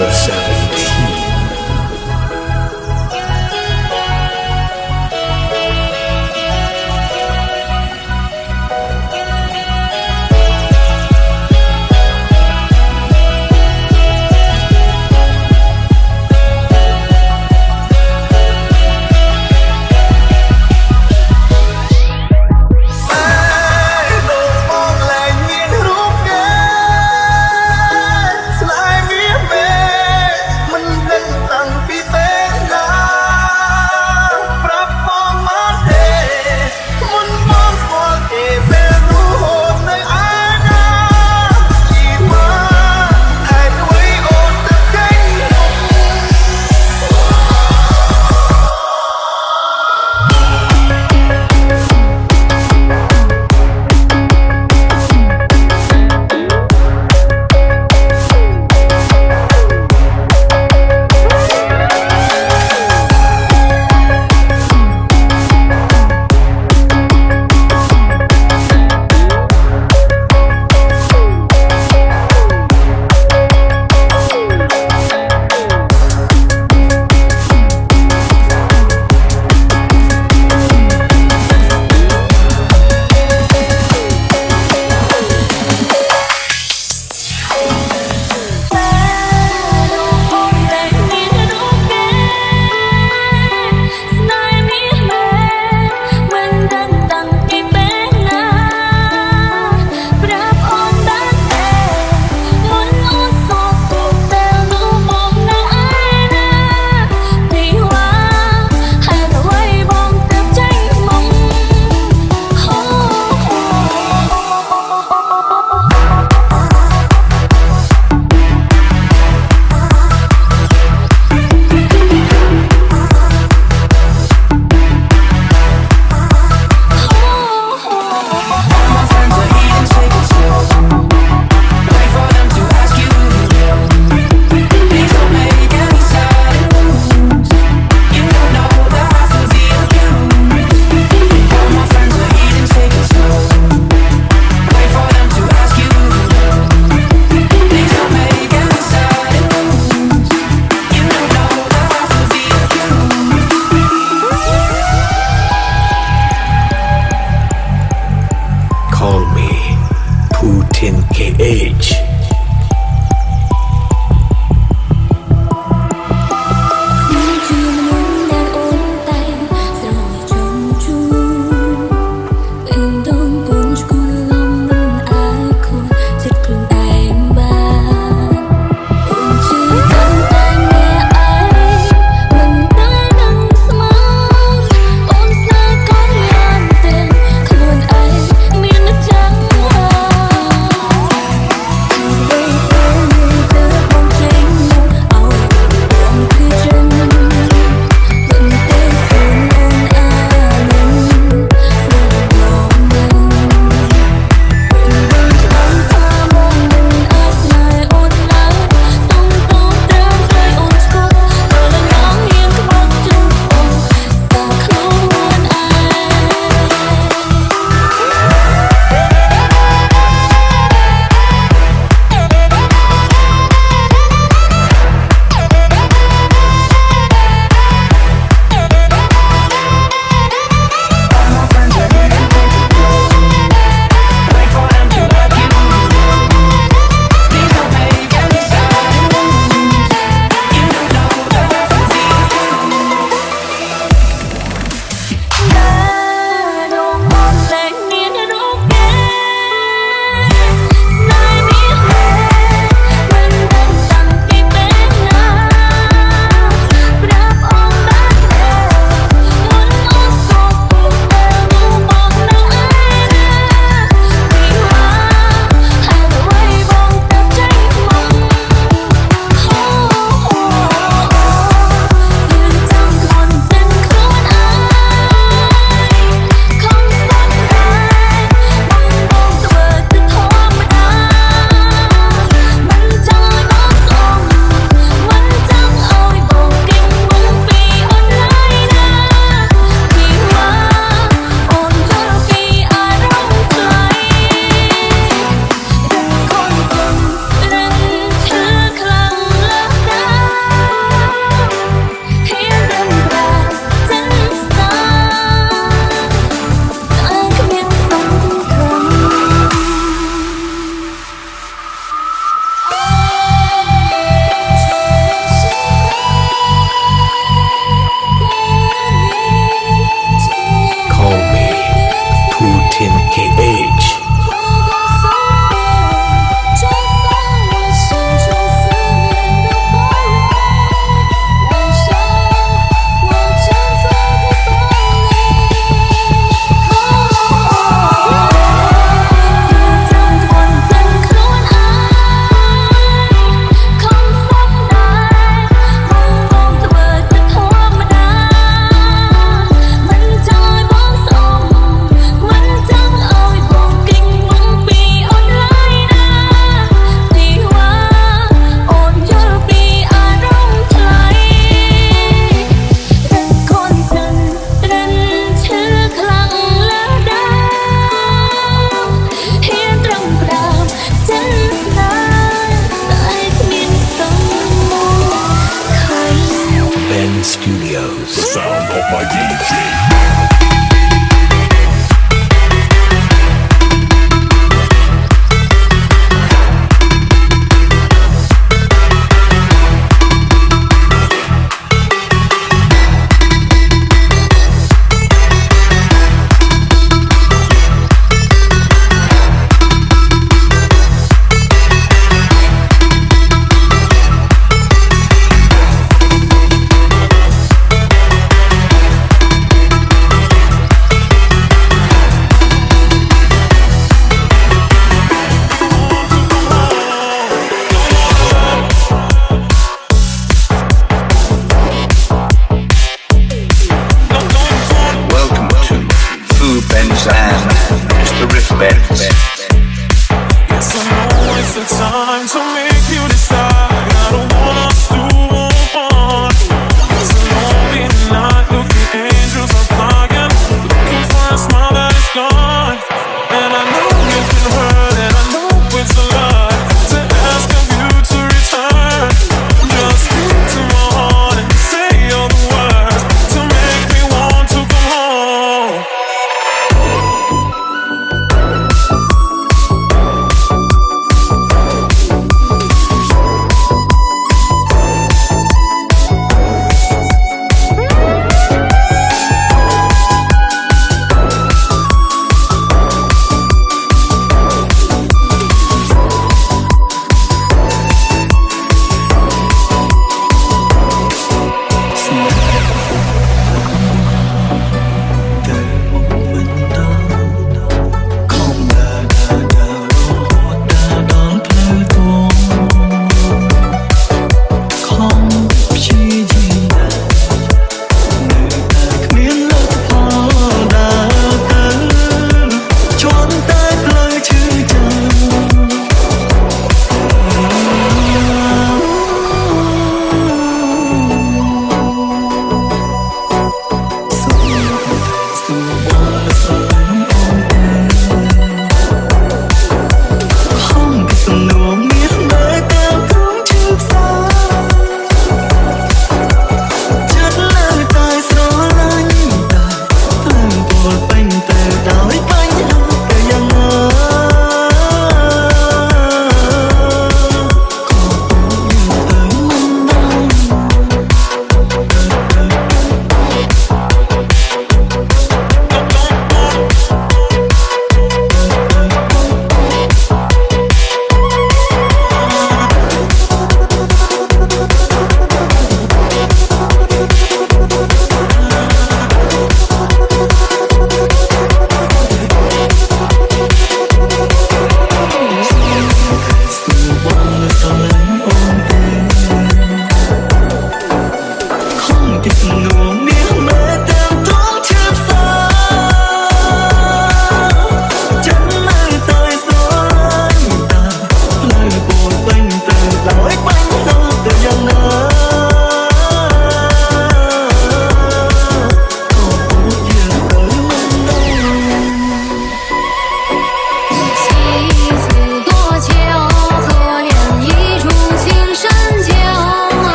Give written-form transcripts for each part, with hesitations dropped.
number 17.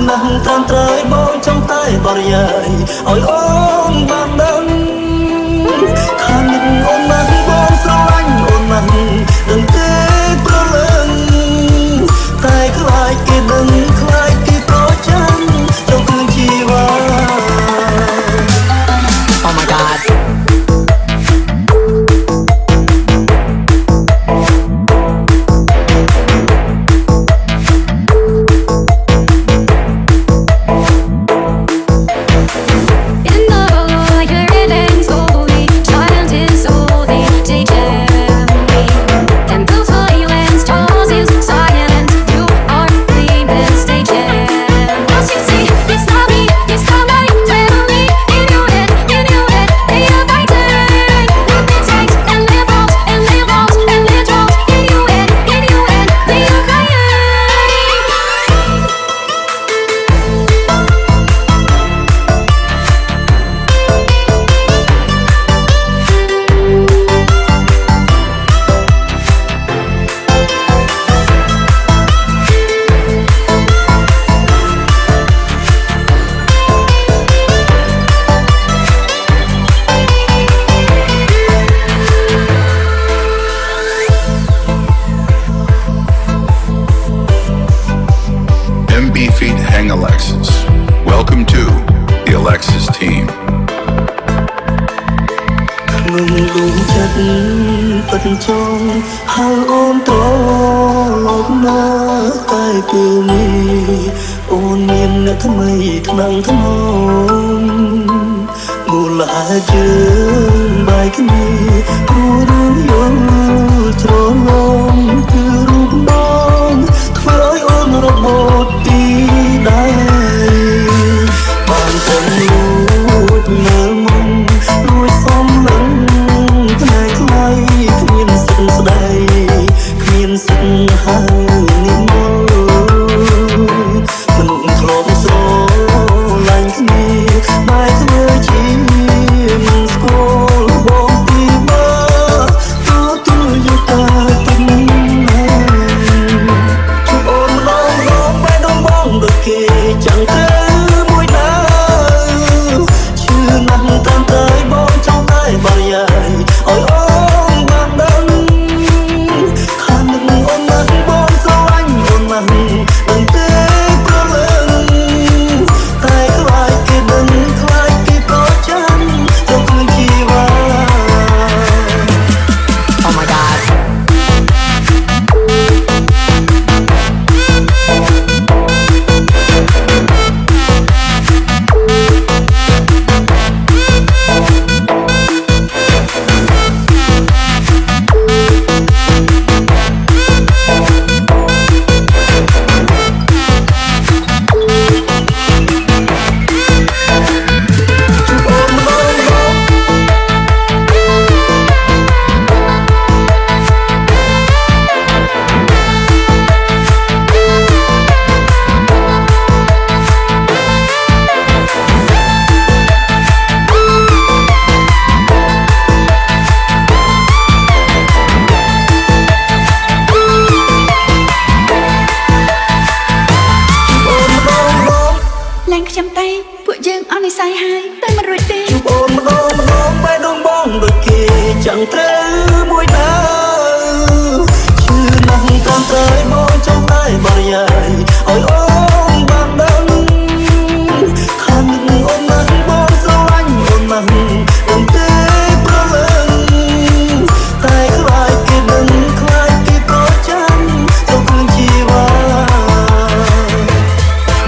ណាស់តាមត្រូវបងចង់តែបរិយាយឲ្យអូនបានដឹងខាងនេះអូនណាស់បងស្រឡាញ់អូនណាស់ដឹងទេប្រលឹងតែខ្លាចគេដឹងខ្លាចគេប្រចាំចង់คืนជីវ៉ា Oh my god Feet Hang Alexis. Welcome to the Alexis team. នឹងដួងចិត្តពិតចង់ហៅអូនត្រឡប់មកតែពេលនេះអូនមានអ្នកថ្មីថ្នាំងថ្នមមូលហេតុយើងបែកគ្នាព្រោះរឿងយល់ច្រឡំគឺរូបបងធ្វើឲ្យអូនរបត់ទីដែរបានតែលួចមើលមុំលួចសំឡឹងផ្នែកថ្លៃគ្មានសិទ្ធស្ដីគ្មានសិទ្ធហៅនិមលមនុស្សធ្លាប់ស្រឡាញ់គ្នាបែរធ្វើជាមិនស្គាល់បងទីមើលទូយកតែពេញជួបអូនម្ដងបែរដងបងដូចគេchẳng thếមួយដើឈឺណាស់តាមត្រូវបងចង់តែបរិយាយឲ្យអូនបានដឹងខាងនឹងអូនណាស់បងស្រឡាញ់អូនណាស់ដឹងទេប្រលឹងតែខ្លាចគេដឹងខ្លាចគេប្រចាំចង់คืนជីវ៉ា Oh my godខ្ញុំតែពួកយើងអត់និស័យហើយតែមិនរួចទេជួបអូនម្ដងបែរដងបងដូចគេchẳngត្រូវមួយដើឈឺណាស់តាមត្រូវបងចង់តែបរិយាយឲ្យអូនបានដឹងខាងនេះអូនណាស់បងស្រឡាញ់អូនណាស់ដឹងទេប្រលឹងតែខ្លាចគេដឹងខ្លាចគេប្រចាំចង់คืนជីវ៉ា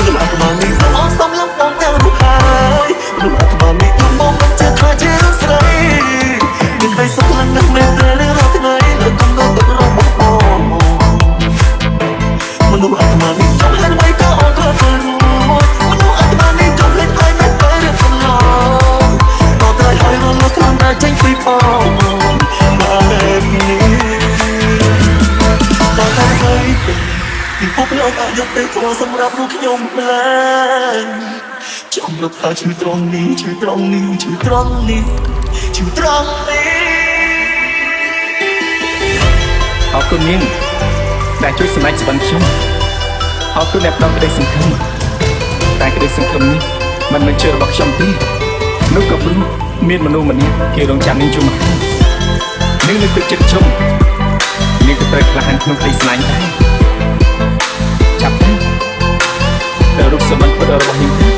នឹងអាត្មានេះអត់សំឡងបងទាំងរូបហើយនឹងអាត្មានេះយំបងមិនចេះខ្លាចជារឿងស្រីនឹងឲ្យសុខឡើងណាស់មែនទេរាល់ថ្ងៃលើកកំណត់របស់បងមនុស្សអាត្មានេះចង់ហេតុអ្វីក៏អត់ខ្លាចទៅមនុស្សអាត្មានេះចង់លេងឲ្យមែនទេរឿងសំឡងតើត្រូវឲ្យរលត់ខ្លាំងតែចេញពីបងបាននេះតើតែហើយពីពុកលោកអាចយកទៅធ្វើសម្រាប់រូបខ្ញុំដែរចំលោកថាឈឺត្រង់នេះឈឺត្រង់នេះឈឺត្រង់នេះឈឺត្រង់នេះអរគុណនាងដែលជួយសម្រេចជីវិតខ្ញុំអរគុណដែលផ្ដល់ក្តីសង្ឃឹម តែក្តីសង្ឃឹមនេះมันមិនជឿរបស់ខ្ញុំទេនោះក៏ព្រោះមានមនុស្សម្នាក់គេរងចាំនាងជួមកនាងនឹងទឹកចិត្តជុំនាងក៏ត្រូវក្លាហានក្នុងក្តីស្នេហ៍ដែរចាប់ទៅទៅរូបសម្បត្តិរបស់នាងទៅ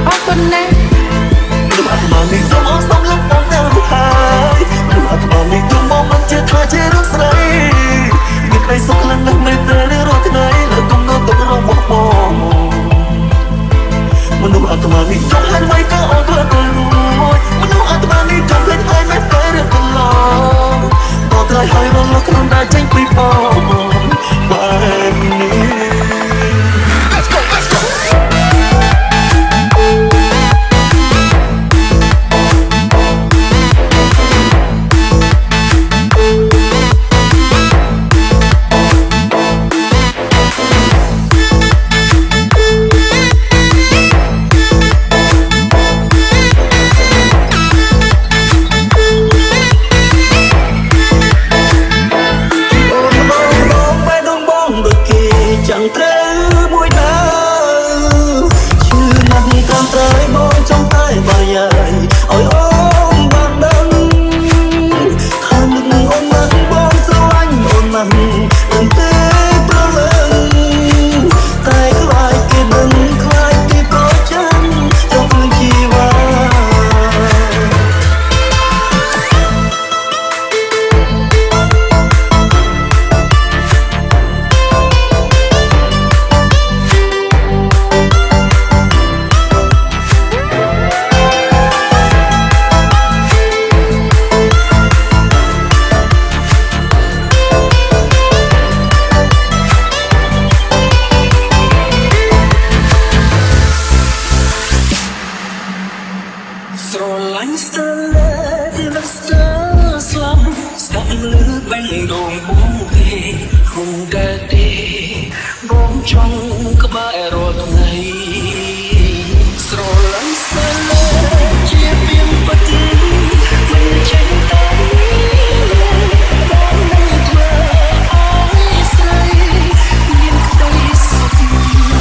អរគុណណាស់ មនុស្សអាត្មានេះសូមអរសំឡេងបងណាស់ហើយមនុស្សអាត្មានេះទូមកមិនជាថាជារឿងស្រីមានក្តីសុខខ្លាំងណាស់មែនទេរាល់ថ្ងៃលើកុំនៅទុករបស់បងមនុស្សអាត្មានេះចង់ហើយមិនក៏អត់ធ្វើទៅរួចមនុស្សអាត្មានេះចង់ឃើញហើយមិនទៅរឿងកន្លងតោះត្រូវហើយរលកខ្លួនដែលចេញពីបងបែបនេះ Let's go let's go ស្រឡាញ់ស្ទើរទីលស្ទើរស្លាប់ស្ដាប់លឺបេះដូងបងទេគង់តែទេបងចង់ក្បែររាល់ថ្ងៃស្រឡាញ់ស្ទើរជាពីមបទីមិនចេះតែបងនឹងធ្វើអើយស្រីមានក្តីសុខ អ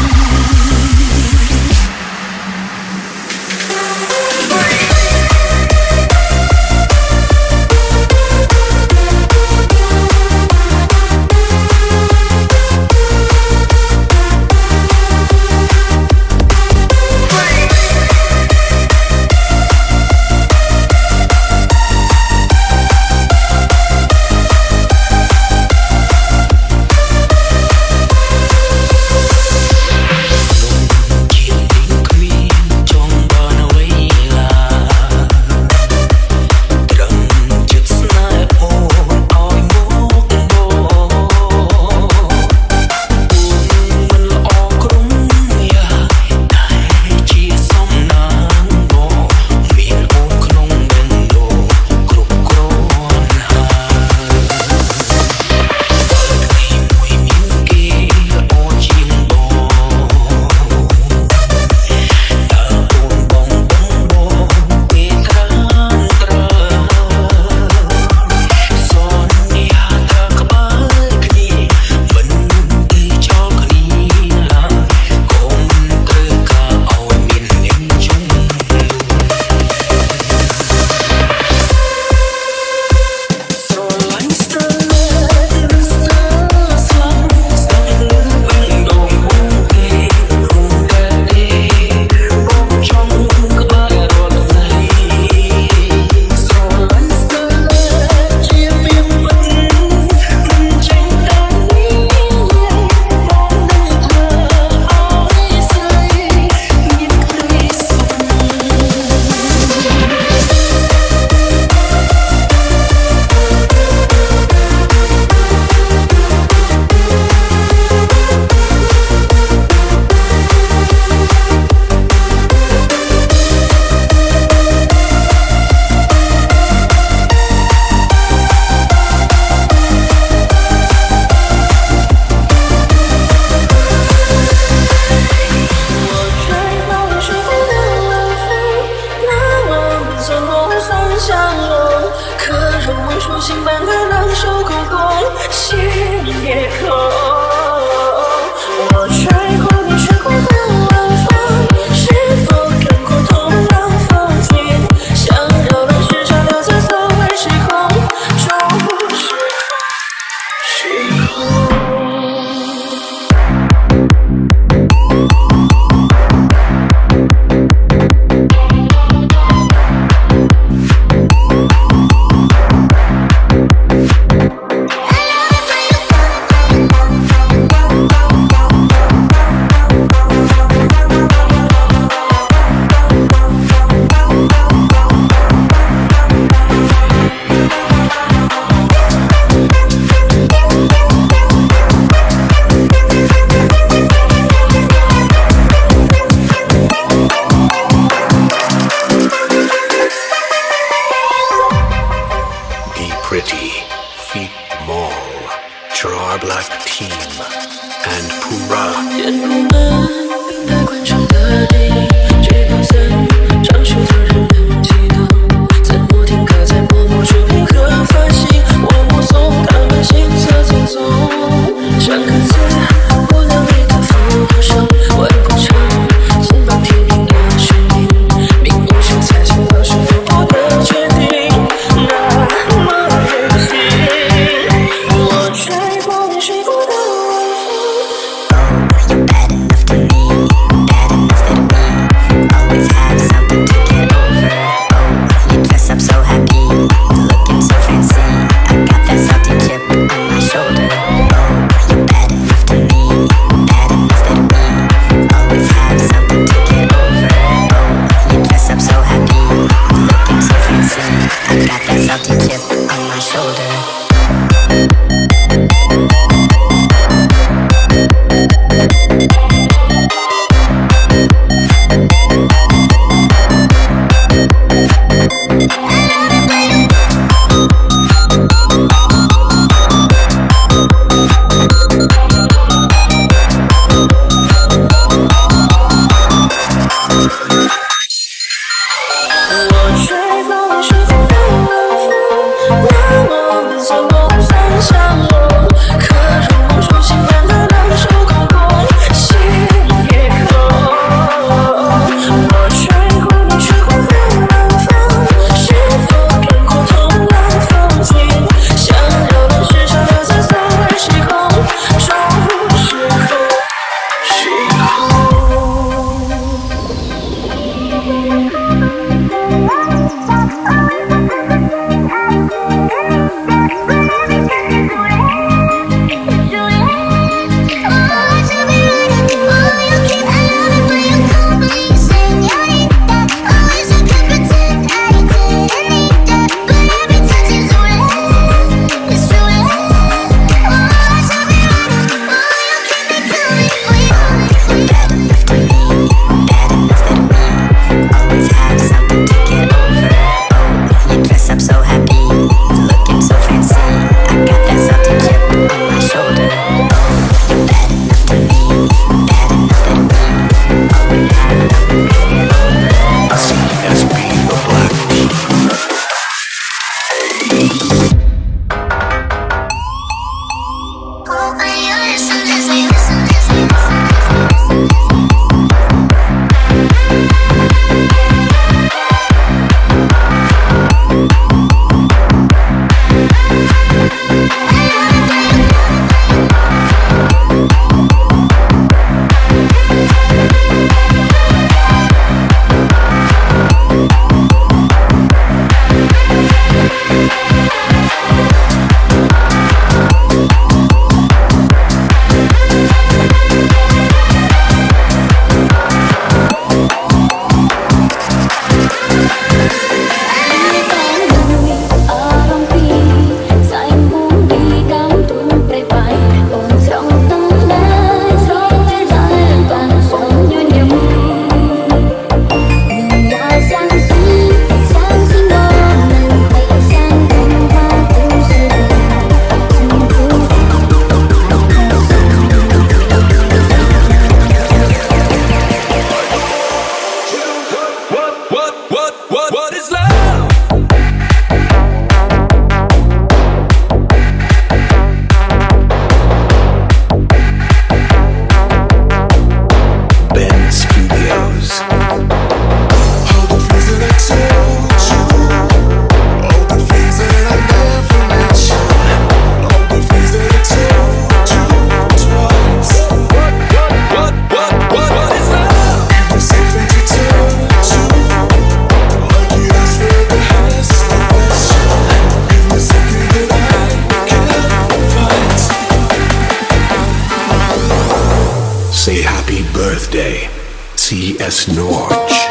birthday, C.S. Norge.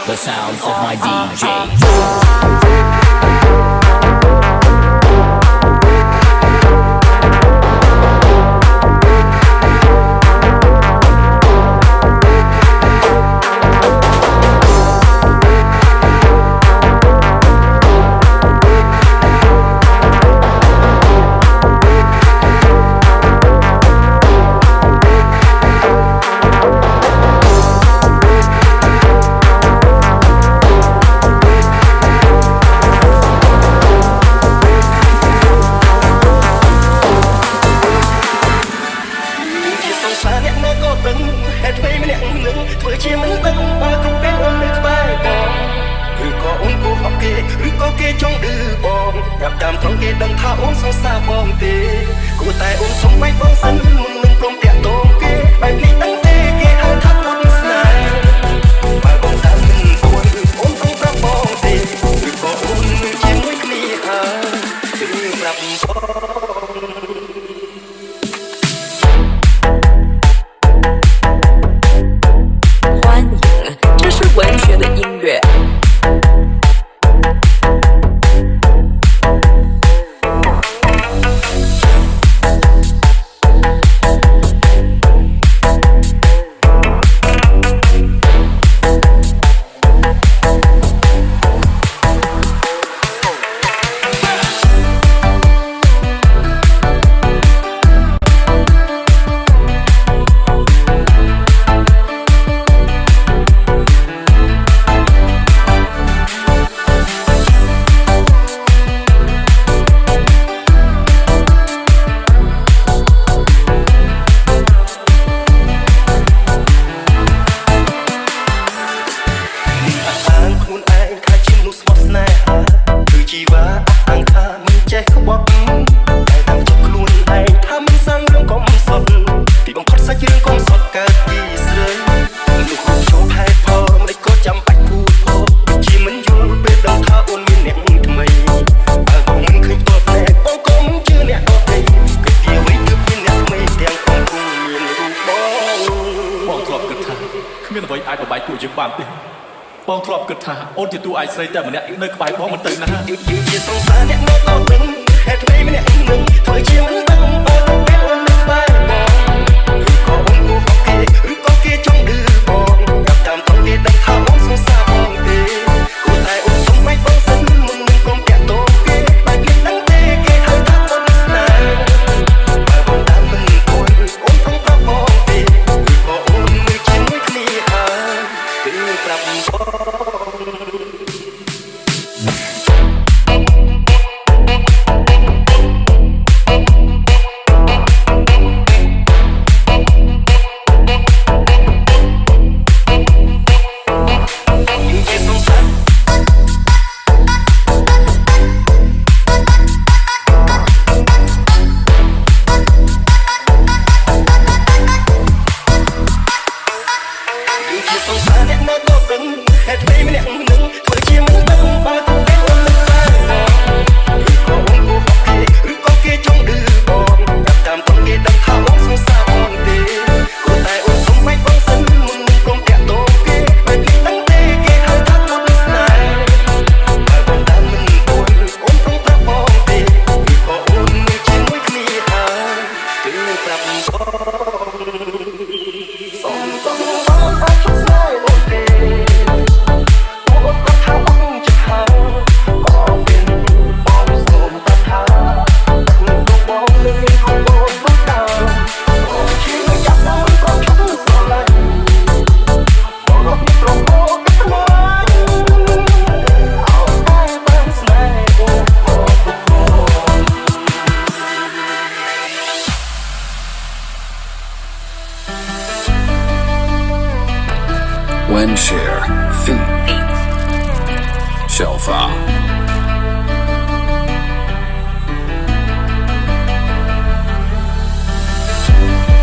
The sounds of my DJ. យើងបានទេបងធ្លាប់គិតថាអូនជាតួឯកស្រីតែម្នាក់នៅក្បែរបងមិនទៅណាជាសង្សារអ្នកនៅតបនឹងហេតុអ្វីម្នាក់នឹងធ្វើជាមិនដឹងបើទៅពេលអូននៅក្បែរបងឬក៏អូនគួរហកគេឬក៏គេចង់ឌឺបងតាមទៅគេដឹងថាអូនសង្សារបងទេគួរតែអូនសុំបាច់បងសិនមុននឹងកុំតាក់ទងគេបែបនេះដឹងទេគេហៅថាអូនស្នេហ៍បើបងតាមមិនគួរអូនផងប្រាប់បងទេឬក៏អូនមើលជាមួយគ្នាហើយគឺប្រាប់បង Windshare Feet Shelfa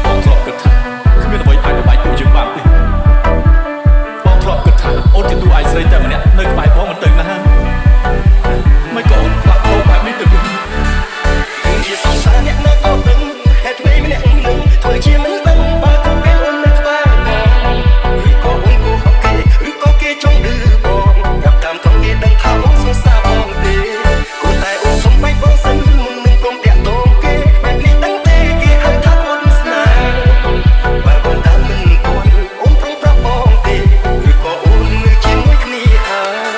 បងធ្លាប់គិតថាគ្មានអ្វីអាចបំបែកពួកយើងបានទេបងធ្លាប់គិតថាអូនជាតួឯកស្រីតែម្នាក់នៅក្បែរបងមិនទៅណាមិនក៏អូនផ្លាក់បងបែបនេះទៅវិញជាសង្សារអ្នកនៅតបនឹងហេតុអ្វីម្នាក់នឹងធ្វើជាមិនដឹងបើទៅពេលអូននៅក្បែរបងឬក៏អូនគួរហកគេឬក៏គេចង់ឌឺបងតាមទៅគេដឹងថាអូនសង្សារបងទេគួរតែអូនសុំបាច់បងសិនមុននឹងកុំតាក់ទងគេបែបនេះដឹងទេគេហៅថាអូនស្នេហ៍បើបងតាមមិនគួរអូនផងប្រាប់បងទេឬក៏អូនមើលជាមួយគ្នាហើយ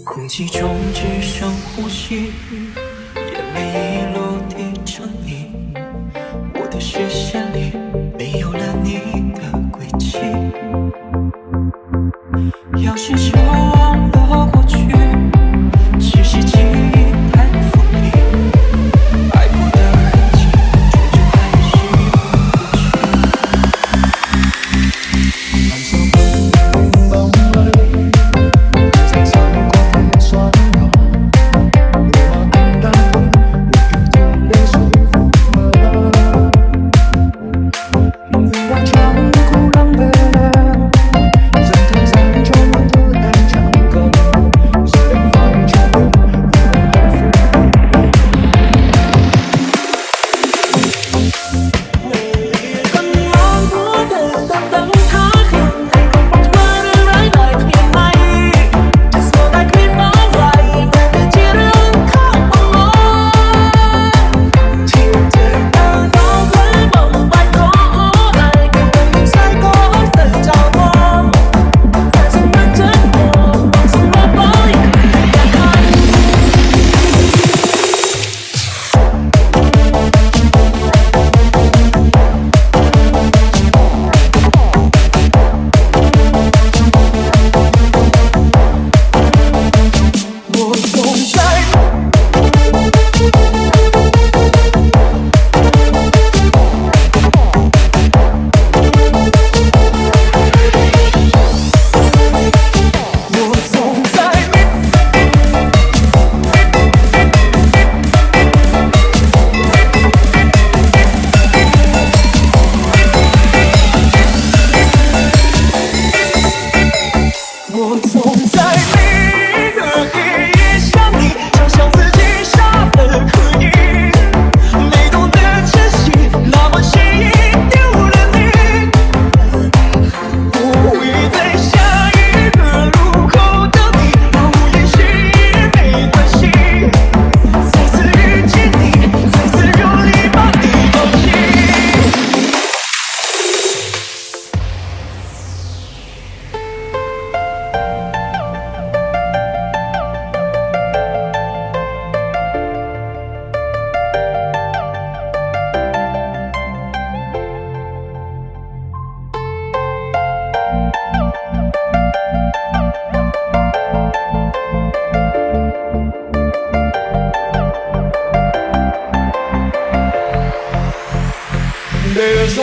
空气中只剩呼吸，眼泪已落地成泥。我的视线里没有了你的轨迹。要是就忘了过去，其实记忆太锋利，爱过的痕迹，终究还是回不去。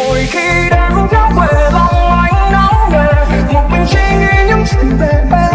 mỗi khi đang kéo về lòng anh náo nề một mình suy nghĩ những chuyện về em